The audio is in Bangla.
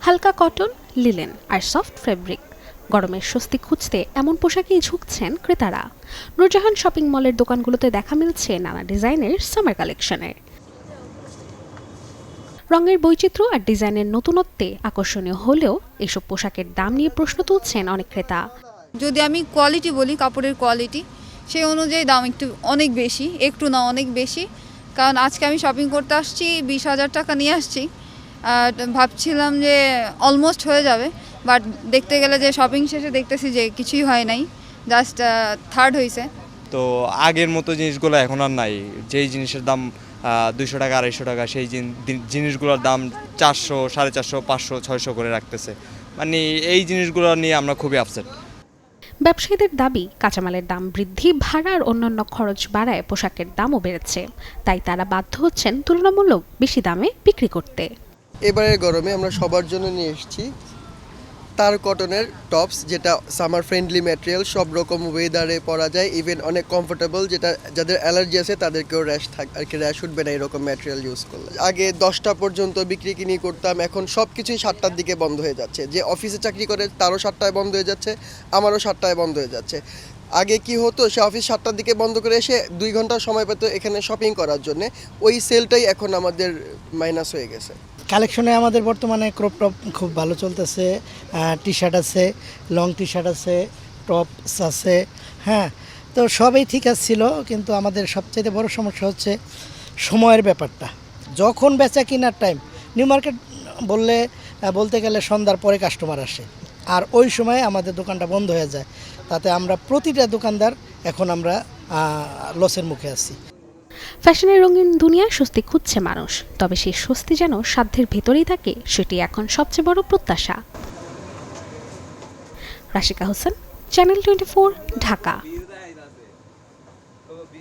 হালকা কটন, লিলেন আর সফট ফেব্রিক, গরমের স্বস্তি খুঁজতে এমন পোশাকেই ঝুঁকছেন ক্রেতারা। নূরজাহান শপিং মলের দোকানগুলোতে দেখা মিলছে নানা ডিজাইনের সামার কালেকশনের। রঙের বৈচিত্র্য আর ডিজাইনের নতুনত্বে আকর্ষণীয় হলেও এসব পোশাকের দাম নিয়ে প্রশ্ন তুলছেন অনেক ক্রেতা। যদি আমি কোয়ালিটি বলি, কাপড়ের কোয়ালিটি সেই অনুযায়ী দাম অনেক বেশি, একটু না অনেক বেশি। কারণ আজকে আমি শপিং করতে আসছি, 20,000 টাকা নিয়ে আসছি, আর ভাবছিলাম যে অলমোস্ট হয়ে যাবে, বাট দেখতে গেলে যে শপিং শেষে দেখতেছি যে কিছুই হয় নাই, জাস্ট থার্ড হয়েছে। তো আগের মতো জিনিসগুলো এখন আর নাই। যেই জিনিসের দাম 200 টাকা 250 টাকা, সেই জিনিসগুলোর দাম 400, 450, 500, 600 করে রাখতেছে। মানে এই জিনিসগুলো নিয়ে আমরা খুবই আপসেট। ব্যবসায়ীদের দাবি, কাঁচামালের দাম বৃদ্ধি, ভাড়া আর অন্যান্য খরচ বাড়ায় পোশাকের দামও বেড়েছে। তাই তারা বাধ্য হচ্ছেন তুলনামূলক বেশি দামে বিক্রি করতে। এবারের গরমে আমরা সবার জন্য নিয়ে এসেছি তার কটনের টপস, যেটা সামার ফ্রেন্ডলি ম্যাটেরিয়াল, সব রকম ওয়েদারে পরা যায়, ইভেন অনেক কমফোর্টেবল, যেটা যাদের অ্যালার্জি আছে তাদেরকেও র্যাশ উঠবে না এরকম ম্যাটেরিয়াল ইউজ করলে। আগে 10টা পর্যন্ত বিক্রি কিনি করতাম, এখন সব কিছুই 7টার দিকে বন্ধ হয়ে যাচ্ছে। যে অফিসে চাকরি করে তারও 7টায় বন্ধ হয়ে যাচ্ছে, আমারও 7টায় বন্ধ হয়ে যাচ্ছে। আগে কি হতো, সে অফিস 7টার দিকে বন্ধ করে এসে 2 ঘন্টা সময় পেত এখানে শপিং করার জন্য, ওই সেলটাই এখন আমাদের মাইনাস হয়ে গেছে। কালেকশনে আমাদের বর্তমানে ক্রপ টপ খুব ভালো চলতেছে, টি শার্ট আছে, লং টি শার্ট আছে, টপস আছে, হ্যাঁ। তো সবই ঠিক ছিল, কিন্তু আমাদের সবচেয়ে বড় সমস্যা হচ্ছে সময়ের ব্যাপারটা। যখন বেচা কেনার টাইম, নিউ মার্কেট বলতে গেলে সন্ধ্যার পরে কাস্টমার আসে, আর ওই সময় আমাদের দোকানটা বন্ধ হয়ে যায়। তাতে আমরা প্রতিটা দোকানদার এখন আমরা লসের মুখে আছি। ফ্যাশনের রঙিন দুনিয়ায় স্বস্তি খুঁজছে মানুষ, তবে সেই স্বস্তি যেন সাধ্যের ভেতরেই থাকে, সেটি এখন সবচেয়ে বড় প্রত্যাশা। রাশিকা হোসেন, চ্যানেল 24, ঢাকা।